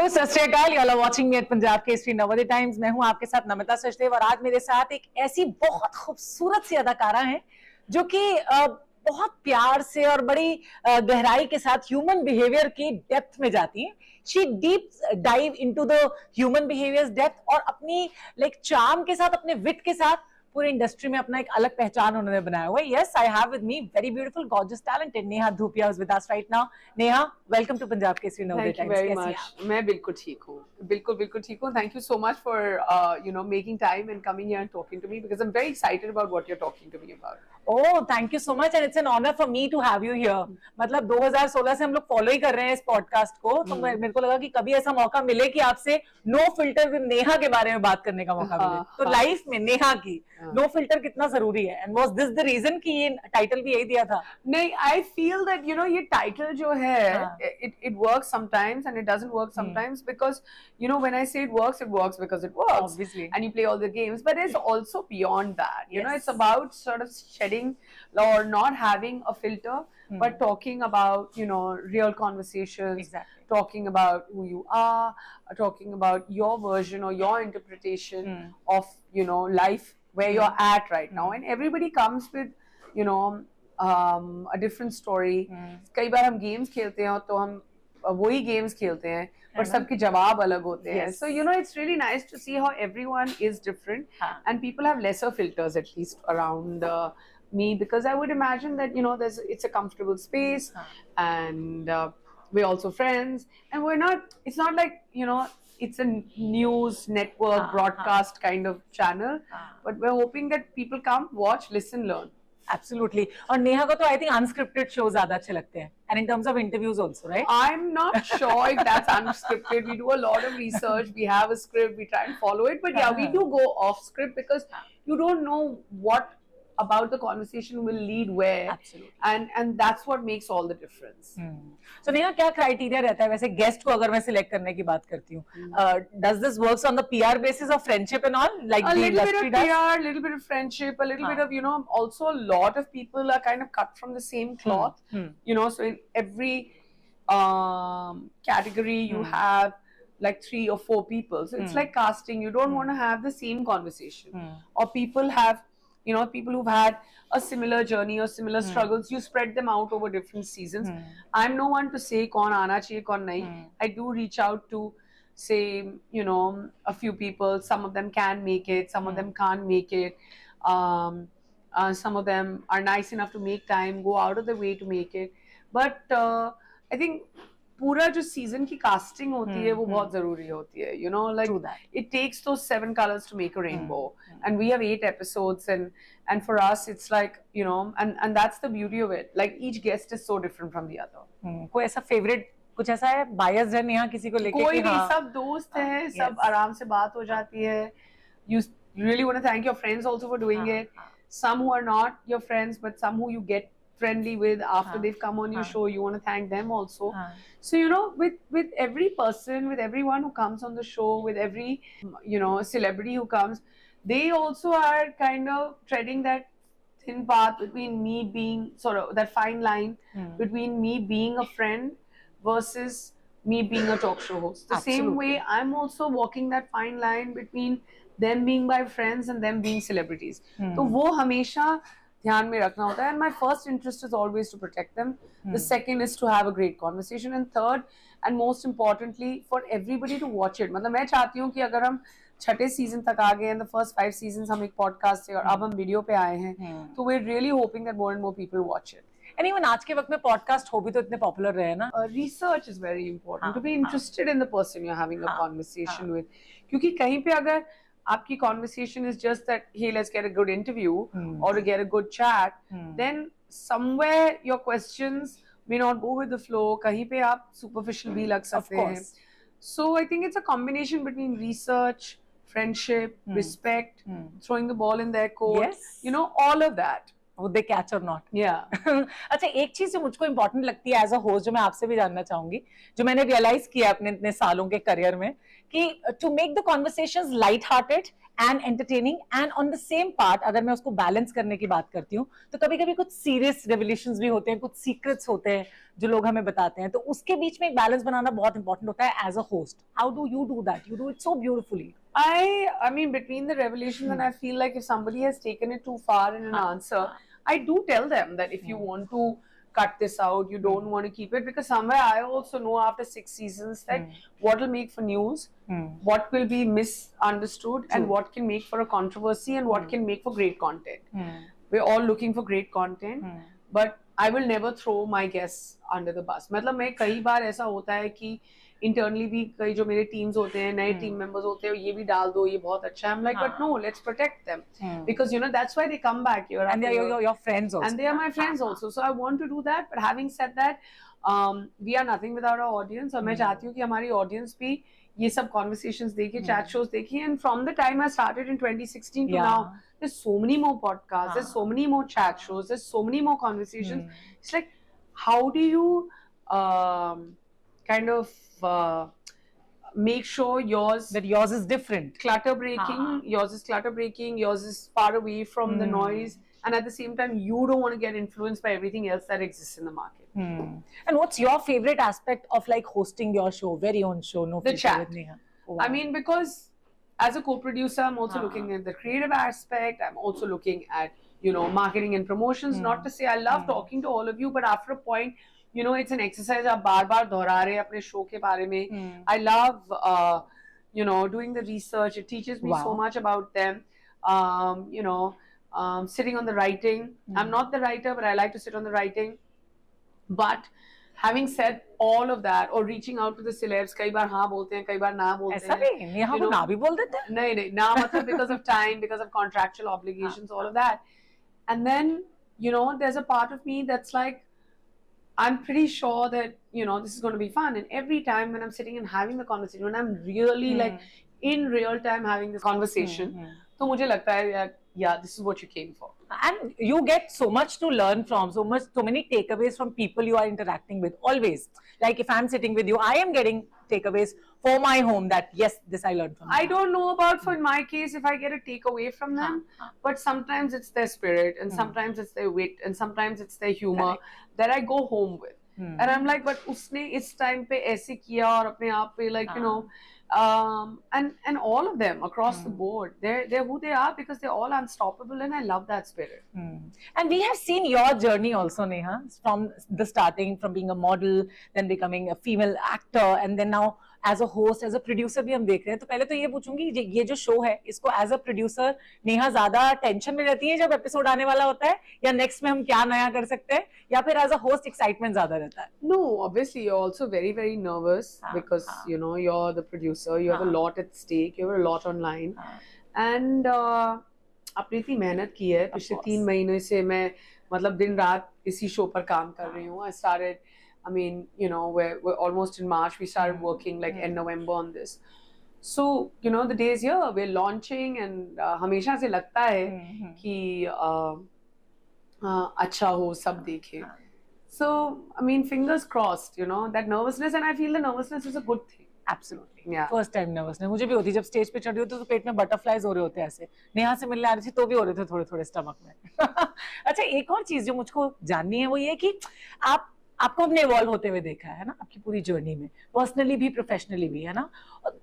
सत श्री अकाल, you are watching me at Punjab Kesari Navodaya Times. मैं हूं आपके साथ नमिता सचदेव और आज मेरे साथ एक ऐसी बहुत खूबसूरत सी अदाकारा है जो कि बहुत प्यार से और बड़ी गहराई के साथ ह्यूमन बिहेवियर की डेप्थ में जाती है। She deep dive into the human behaviours depth और अपनी चार्म के साथ, अपने विट के साथ पूरी इंडस्ट्री में अपना एक अलग पहचान उन्होंने बनाया हुआ है। Yes, I have with me very beautiful gorgeous talented Neha Dhupia is with us right now. Neha, welcome to Punjab Kesari Navodaya Times. Very much. मैं बिल्कुल ठीक हूँ, बिल्कुल ठीक हूँ। Thank you so much for making time and coming here and talking to me because I am very excited about what you are talking to me about. Oh, thank you so much and it's an honour for me to have you here. मतलब 2016 से हम लोग follow ही कर रहे हैं इस podcast को, तो मेरे को लगा कि कभी ऐसा मौका मिले कि आपसे नो फिल्टर विद नेहा के बारे में बात करने का मौका मिले। तो लाइफ में नेहा की नो फिल्टर कितना जरूरी है, and was this the reason कि ये टाइटल भी यही दिया था? नहीं, आई फील दैट ये टाइटल जो है it works sometimes and it doesn't work sometimes because when I say it works because it works, obviously, and you play all the games, but it's also beyond that. Yes. It's about sort of shedding or not having a filter, but talking about real conversations. Exactly. Talking about who you are, talking about your version or your interpretation of life where you're at right now, and everybody comes with a different story. कई बार हम games खेलते हैं तो हम वही games खेलते हैं पर सबके जवाब अलग होते हैं. So it's really nice to see how everyone is different and people have lesser filters at least around me, because I would imagine that it's a comfortable space and we're also friends, and it's not like it's a news network broadcast kind of channel, but we're hoping that people come, watch, listen, learn. Absolutely. और नेहा को तो I think unscripted shows ज्यादा अच्छे लगते हैं, and in terms of interviews also, right? I'm not sure if that's unscripted. We do a lot of research. We have a script. We try and follow it, but yeah, we do go off script because you don't know what about the conversation will lead where. Absolutely. And that's what makes all the difference. So Neha, क्या criteria रहता है वैसे guest को अगर मैं select करने की बात करती हूँ? Does this works on the PR basis of friendship and all, like a the little industry bit of does? PR, a little bit of friendship, a little bit of also a lot of people are kind of cut from the same cloth. So in every category you have like 3 or 4 people. So it's like casting. You don't want to have the same conversation, or people have people who've had a similar journey or similar struggles. You spread them out over different seasons. I'm no one to say kaun aana chahiye, kaun nahi. I do reach out to say a few people. Some of them can make it, some of them can't make it. Some of them are nice enough to make time, go out of the way to make it. But I think पूरा जो season की casting होती है वो बहुत जरूरी होती है. Like it takes those 7 colors to make a rainbow, and we have 8 episodes, and for us it's like and that's the beauty of it. Like each guest is so different from the other. कोई ऐसा favourite कुछ ऐसा है बायस है नेहा किसी को लेके? कोई नहीं, सब दोस्त हैं, सब आराम से बात हो जाती है. You really want to thank your friends also for doing it. Some who are not your friends, but some who you get friendly with after they've come on your show, you want to thank them also. So with every person, with everyone who comes on the show, with every celebrity who comes, they also are kind of treading that thin path between me being sort of that fine line between me being a friend versus me being a talk show host. The same way I'm also walking that fine line between them being my friends and them being celebrities. तो वो हमेशा ध्यान में रखना होता है. And my first interest is always to protect them. The second is to have a great conversation, and third and most importantly for everybody to watch it. मतलब मैं चाहती हूँ कि अगर हम 6ठे सीजन तक आ गए and the first 5 seasons हम एक पॉडकास्ट से और अब हम वीडियो पे आए हैं, तो we're really hoping that more and more people watch it. And even आज के वक्त में पॉडकास्ट हो भी तो इतने पॉपुलर रहे ना. Research is very important. To be interested in the person you're having a conversation with. क्योंकि कहीं पे अगर आपकी conversation is just that, hey, let's get a good interview or to get a good chat, then somewhere your questions may not go with the flow. kahin pe aap superficial bhi lag sakte hain. So I think it's a combination between research, friendship, respect, throwing the ball in their court, all of that. Would they catch or not? Yeah. अच्छा, एक चीज जो मुझको important लगती है as a host, जो मैं आपसे भी जानना चाहूंगी, जो मैंने रियलाइज किया अपने इतने सालों के करियर में, कि to make the conversations light hearted and entertaining, and on the same part अगर मैं उसको balance करने की बात करती हूँ तो कभी-कभी कुछ serious revelations भी होते हैं, कुछ secrets होते हैं जो लोग हमें बताते हैं, तो उसके बीच में एक balance बनाना बहुत important होता है as a host. How do you do that? You do it so beautifully. I mean, between the revelations and I feel like if somebody has taken it too far in an answer, I do tell them that if you want to cut this out, you don't want to keep it, because somewhere I also know after 6 seasons that what will make for news, what will be misunderstood, and what can make for a controversy, and what can make for great content. We're all looking for great content, but I will never throw my guests under the bus. मतलब मैं कई बार ऐसा होता है कि internally भी कई जो मेरे teams होते हैं, नए team members होते हैं, ये भी डाल दो, ये बहुत अच्छा है. I'm like, but no, let's protect them, because you know that's why they come back here. And they're your friends also. And they are my friends also. So I want to do that. But having said that, we are nothing without our audience. और मैं चाहती हूँ कि हमारी audience भी ये सब conversations देखे, chat shows देखे. And from the time I started in 2016 to now, there's so many more podcasts, there's so many more chat shows, there's so many more conversations. It's like, how do you kind of make sure yours is different, clutter breaking, yours is clutter breaking, yours is far away from the noise, and at the same time you don't want to get influenced by everything else that exists in the market. And what's your favorite aspect of like hosting your show, very own show? No, the chat with Neha. Oh, wow. I mean, because as a co-producer, I'm also looking at the creative aspect. I'm also looking at, you know, marketing and promotions. Not to say I love talking to all of you, but after a point, you know, it's an exercise. आप बार-बार दोहरा रहे हैं अपने show के बारे में. I love, you know, doing the research. It teaches me so much about them. You know, sitting on the writing. I'm not the writer, but I like to sit on the writing. But having said all of that, or reaching out to the celebs, कई बार हाँ बोलते हैं, कई बार ना बोलते हैं. ऐसा भी? नेहा को ना भी बोल देते हैं? नहीं, ना मतलब because of time, because of contractual obligations, all of that. And then, you know, there's a part of me that's like, I'm pretty sure that, you know, this is going to be fun. And every time when I'm sitting and having the conversation, when I'm really like in real time having this conversation, तो मुझे लगता है, yeah, this is what you came for. And you get so much to learn from, so many takeaways from people you are interacting with, always. Like if I'm sitting with you, I am getting takeaways for my home that, yes, this I learned from them. I don't know about, for in my case, if I get a takeaway from them, but sometimes it's their spirit, and sometimes it's their wit, and sometimes it's their humor that I go home with. And I'm like, but usne is time pe aise kiya aur apne aap pe, like, you know, and all of them across the board, they're who they are because they're all unstoppable, and I love that spirit. And we have seen your journey also, Neha, from the starting, from being a model, then becoming a female actor, and then now as a host, as a producer भी हम देख रहे हैं. तो पहले तो ये पूछूंगी, ये जो शो है, इसको as a producer नेहा ज्यादा टेंशन में रहती है जब एपिसोड आने वाला होता है, या नेक्स्ट में हम क्या नया कर सकते हैं, या फिर as a host एक्साइटमेंट ज्यादा रहता है? No, obviously you're also very, very nervous because you know you're the producer, you have a lot at stake, you have a lot online, and अपनी इतनी मेहनत की है. पिछले 3 महीने से मैं मतलब दिन रात इसी शो पर काम कर रही हूँ. I started, I mean, you know, we're almost in March. We started working like in November on this. So, you know, the days here, we're launching, and हमेशा से लगता है कि अच्छा हो, सब देखे. So, I mean, fingers crossed, you know, that nervousness, and I feel the nervousness is a good thing. Absolutely. Yeah. First time nervousness मुझे भी होती है जब स्टेज पे चढ़ रही होती तो पेट में बटरफ्लाईज हो रहे होते हैं ऐसे. नेहा से मिलने आ रही थी तो भी हो रहे थे थोड़े स्टमक में. अच्छा, एक और चीज जो मुझको जाननी है वो ये कि आपको हमने इवॉल्व होते हुए देखा है ना आपकी पूरी जर्नी में, पर्सनली भी प्रोफेशनली भी, है ना.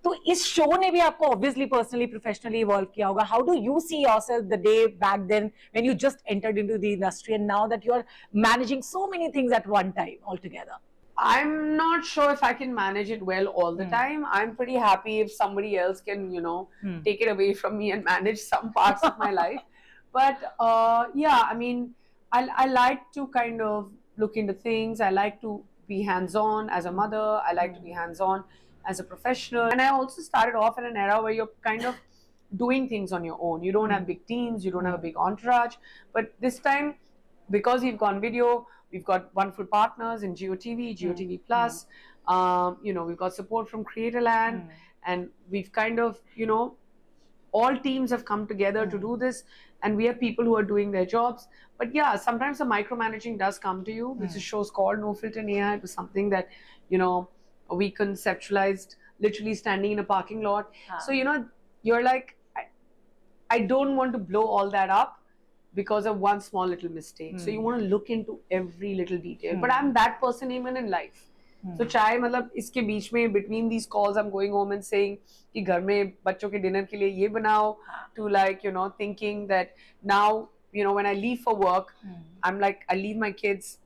तो इस शो ने भी आपको ऑब्वियसली पर्सनली प्रोफेशनली इवॉल्व किया होगा. How do you see yourself the day back then when you just entered into the industry and now that you are managing so many things at one time all together? I'm not sure if I can manage it well all the time. I'm pretty happy if somebody else can, you know, take it away from me and manage some parts of my life. But yeah, I mean, I like to kind of look into things. I like to be hands-on as a mother. I like to be hands-on as a professional. And I also started off in an era where you're kind of doing things on your own. You don't have big teams. You don't have a big entourage. But this time, because we've gone video, we've got wonderful partners in GeoTV, GeoTV Plus. You know, we've got support from Creatorland, and we've kind of, you know, all teams have come together to do this, and we have people who are doing their jobs. But yeah, sometimes the micromanaging does come to you. This show's called No Filter Neha. It was something that, you know, we conceptualized literally standing in a parking lot. So, you know, you're like, I don't want to blow all that up because of one small little mistake. So you want to look into every little detail. But I'm that person even in life. So चाहे मतलब इसके बीच में between these calls I'm going home and saying कि घर में बच्चों के dinner के लिए ये बनाओ, to like, you know, thinking that now, you know, when I leave for work, I'm like, I leave my kids,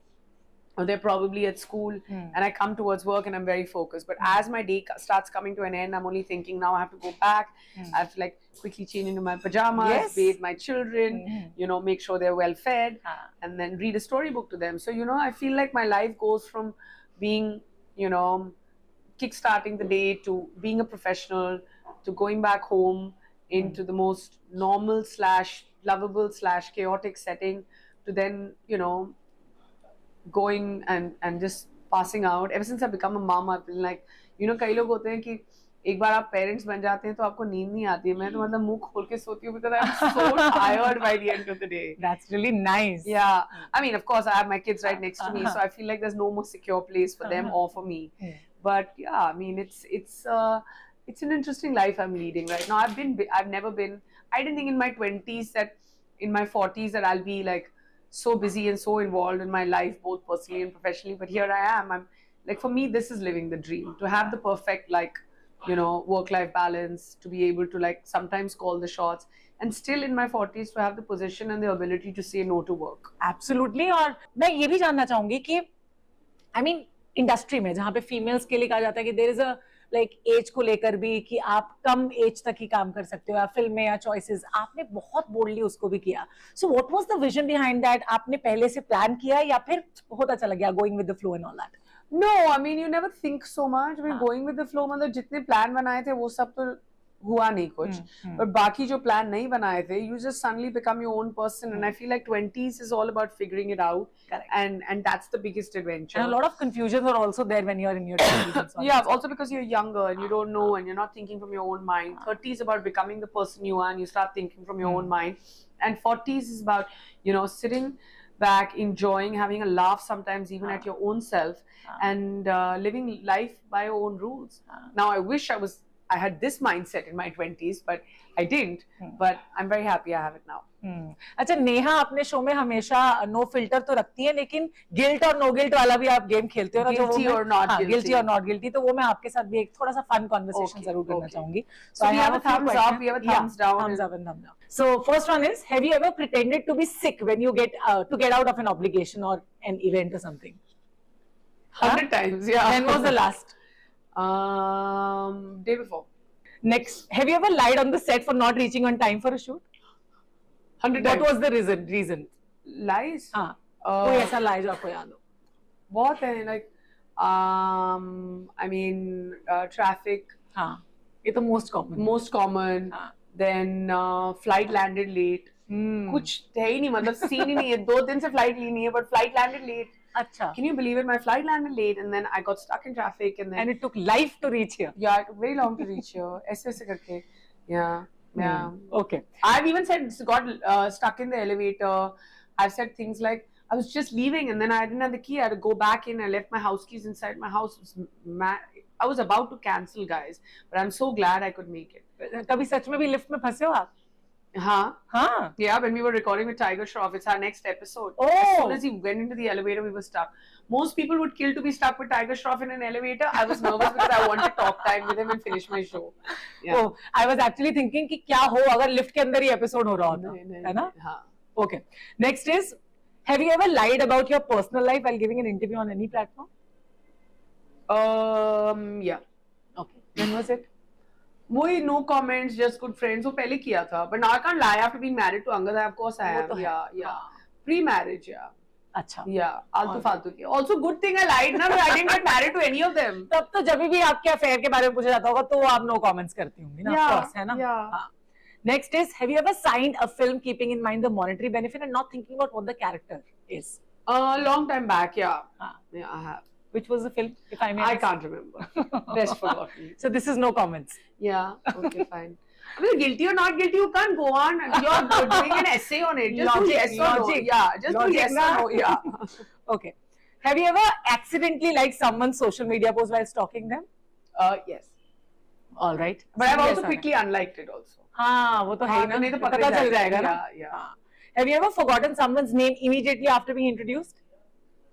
or they're probably at school, and I come towards work and I'm very focused. But as my day starts coming to an end, I'm only thinking now I have to go back. I have to like quickly change into my pajamas, bathe my children, you know, make sure they're well fed, and then read a storybook to them. So, you know, I feel like my life goes from being, you know, kickstarting the day to being a professional to going back home into the most normal / lovable / chaotic setting to then, you know, going and just passing out. Ever since I've become a mom, I've been like, you know, कई लोग होते हैं कि एक बार आप parents बन जाते हैं तो आपको नींद नहीं आती है. मैं तो मतलब मुंह खोल के सोती हूँ because I'm so tired by the end of the day. That's really nice. Yeah, I mean, of course, I have my kids right next to me, so I feel like there's no more secure place for them or for me. But yeah, I mean, it's an interesting life I'm leading right now. I didn't think in my 20s that in my 40s that I'll be like so busy and so involved in my life, both personally and professionally. But here I am. I'm like, for me, this is living the dream, to have the perfect, like, you know, work-life balance, to be able to like sometimes call the shots, and still in my 40s to have the position and the ability to say no to work. Absolutely. और मैं ये भी जानना चाहूंगी कि I mean, industry में जहाँ पे फीमेल्स के लिए कहा जाता है कि there is a like age को लेकर भी कि आप कम एज तक ही काम कर सकते हो या फिल्म में या चॉइसेस, आपने बहुत बोल्डली उसको भी किया. So what was the vision behind that? आपने पहले से प्लान किया या फिर होता चला गया going with the flow and all that? No, I mean, you never think so much. We're going with the flow. मतलब जितने प्लान बनाए थे वो सब तो हुआ नहीं कुछ, but बाकी जो प्लान नहीं बनाए थे, you just suddenly become your own person. And I feel like 20s is all about figuring it out. Correct. And that's the biggest adventure. And a lot of confusions are also there when you're in your 20s. Yeah, also because you're younger and you don't know and you're not thinking from your own mind. 30s is about becoming the person you are and you start thinking from your own mind. And 40s is about, you know, sitting back, enjoying, having a laugh sometimes even at your own self, and living life by your own rules. Now I wish I had this mindset in my 20s, but I didn't. But I'm very happy I have it now. अच्छा, नेहा अपने show में हमेशा no filter तो रखती है, लेकिन guilt और no guilt वाला भी आप गेम खेलते हो ना, गिल्टी और नॉट गिल्टी. गिल्टी और नॉट गिल्टी, तो वो मैं आपके साथ भी एक थोड़ा सा फन कन्वर्सेशन जरूर करना चाहूंगी. So we have a thumbs up, we have a thumbs down. Thumbs up and thumbs down. So first one is, have you ever pretended to be sick when you get out of an obligation or an event or something? 100 times, yeah. When was the last? Day before. Next, have you ever lied on the set for not reaching on time for a shoot? 100 times. What was the reason? Lies? हाँ, कोई ऐसा lie जो आपको याद हो? बहुत है, like I mean traffic. हाँ, ये तो most common. Then flight landed late. कुछ है ही नहीं, मतलब सीन ही नहीं है. 2 दिन से flight ली नहीं है, but flight landed late. अच्छा. Can you believe it? My flight landed late and then I got stuck in traffic and it took life to reach here. Yeah, it took very long to reach here. ऐसे करके. Yeah. Okay. I've even got stuck in the elevator. I've said things like, I was just leaving and then I didn't have the key. I had to go back in. I left my house keys inside my house. It was mad. I was about to cancel, guys, but I'm so glad I could make it. कभी सच में भी lift में फंसे हो आप? हाँ. Yeah, when we were recording with Tiger Shroff, it's our next episode. Oh. As soon as he went into the elevator, we were stuck. Most people would kill to be stuck with Tiger Shroff in an elevator. I was nervous because I wanted talk time with him and finish my show. Yeah. Oh, I was actually thinking कि क्या हो अगर lift के अंदर ही episode हो रहा होता, है ना? हाँ. Okay. Next is, have you ever lied about your personal life while giving an interview on any platform? Yeah. Okay. When was it? वही no comments, just good friends. वो पहले किया था, but now I can't lie after being married to Angad. Of course I am. Yeah. Pre-marriage, yeah. अच्छा. Yeah. आलतू-फालतू की. Also good thing I lied ना, but I didn't get married to any of them. तब तो जब भी आपके affair के बारे में पूछा जाता होगा तो आप no comments करती होंगी ना, of course, है ना? Yeah. Next is, have you ever signed a film keeping in mind the monetary benefit and not thinking about what the character is? Long time back, yeah. Yeah, I have. Which was the film, if I may ask? I can't remember. Best forgotten. So this is no comments. Yeah. Okay, fine. I mean, guilty or not guilty, you can't go on. You're doing an essay on it. Just do yes or no. Yeah. Just do yes or no. Yeah. Okay. Have you ever accidentally liked someone's social media post while stalking them? Yes. All right. But I've also quickly unliked it also. हाँ, वो तो है ना. नहीं तो पता चल जाएगा ना. Yeah. Have you ever forgotten someone's name immediately after being introduced?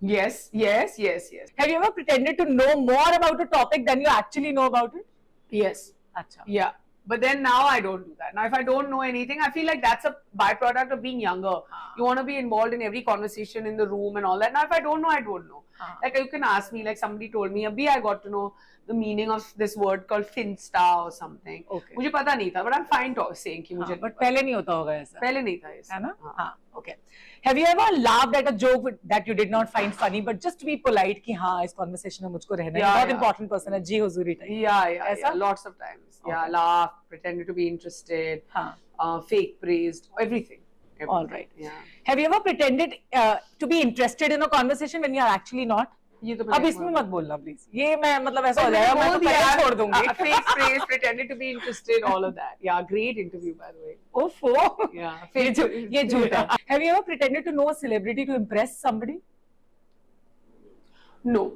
Yes. Have you ever pretended to know more about a topic than you actually know about it? Yes. Acha. Yeah. But then now I don't do that. Now if I don't know anything, I feel like that's a byproduct of being younger. You want to be involved in every conversation in the room and all that. Now if I don't know, I don't know. Like you can ask me, like somebody told me, abhi I got to know the meaning of this word called Finsta or something. Okay. मुझे पता नहीं था, but I'm fine saying कि मुझे. But पहले नहीं होता होगा ऐसा. पहले नहीं था ऐसा. है ना? हाँ. Okay. Have you ever laughed at a joke that you did not find funny, but just to be polite कि हाँ इस conversation में मुझको रहना है. बहुत important person है जी हुजूरी type. Yeah. Lots of times. Okay. Yeah, laughed, pretended to be interested. Fake praised, everything. All right. Yeah. Have you ever pretended to be interested in a conversation when you are actually not? ये तो अब इसमें मत बोलना please. ये मैं मतलब ऐसा हो जाएगा मैं तो पहले छोड़ दूंगी. Fake praise, pretended to be interested, all of that. Yeah, great interview by the way. Oh. Yeah. ये झूठ है. Have you ever pretended to know a celebrity to impress somebody? No.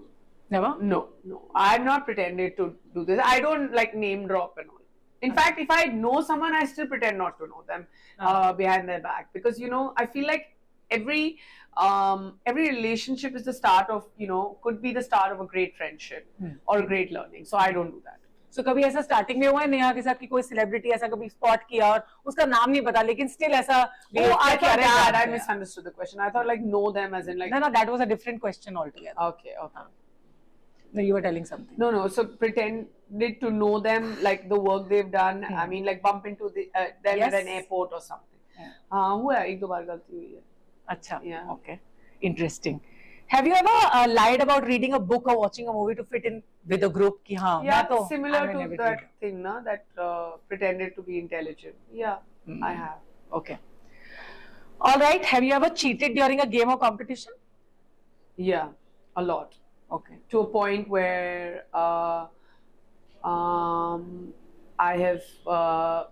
Never? No. I have not pretended to do this. I don't like name drop and all. In fact, if I know someone, I still pretend not to know them behind their back, because I feel like every relationship is the start of could be the start of a great friendship or a great learning. So I don't do that. So कभी ऐसा starting में हुआ है नेहा के साथ कि कोई celebrity ऐसा कभी स्पॉट किया और उसका नाम नहीं पता लेकिन स्टिल ऐसा. I thought I misunderstood the question. I thought like know them as in like. No, that was a different question altogether. Okay. No, you were telling something. No. So pretended to know them, like the work they've done. I mean, like bump into them at an airport or something. हुआ है, एक दो बार गलती हुई है. अच्छा. Yeah. Okay. Interesting. Have you ever lied about reading a book or watching a movie to fit in with a group? Ki haan, yeah, similar to that thing, na? That pretended to be intelligent. Yeah, I have. Okay. All right. Have you ever cheated during a game or competition? Yeah, a lot. Okay. To a point where I have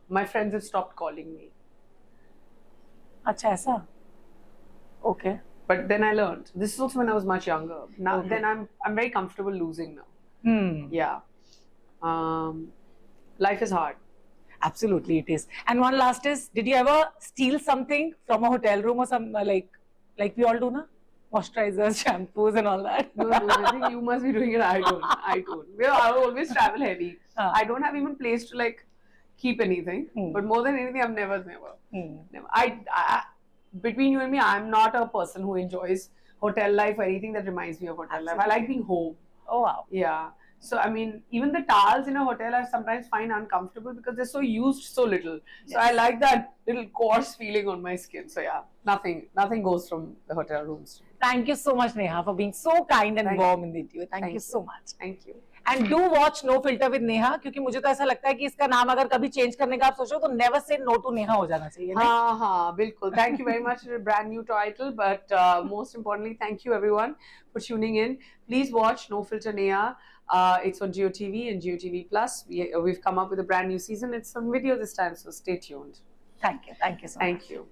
my friends have stopped calling me. Acha, aisa? Okay. But then I learned. This is also when I was much younger. Now, then I'm very comfortable losing now. Yeah. Life is hard. Absolutely, it is. And one last is, did you ever steal something from a hotel room or some like we all do, na? Moisturizers, shampoos, and all that. No, I think you must be doing it. I don't. I always travel heavy. I don't have even place to like keep anything. But more than anything, I've never. Never. Between you and me, I'm not a person who enjoys hotel life or anything that reminds me of hotel life. I like being home. Oh wow. Yeah. So I mean, even the towels in a hotel I sometimes find uncomfortable because they're so used so little. Yes. So I like that little coarse feeling on my skin. So yeah, nothing goes from the hotel rooms. Thank you so much, Neha, for being so kind and warm in the interview. Thank you so much. Thank you. And do watch No Filter with Neha, क्योंकि मुझे तो ऐसा लगता है कि इसका नाम अगर कभी चेंज करने का आप सोचो तो never say no to Neha हो जाना चाहिए. हाँ, बिल्कुल. Thank you very much for a brand new title, but most importantly, thank you everyone for tuning in. Please watch No Filter Neha. It's on GeoTV and GeoTV Plus. We've come up with a brand new season. It's on video this time, so stay tuned. Thank you so much. Thank you.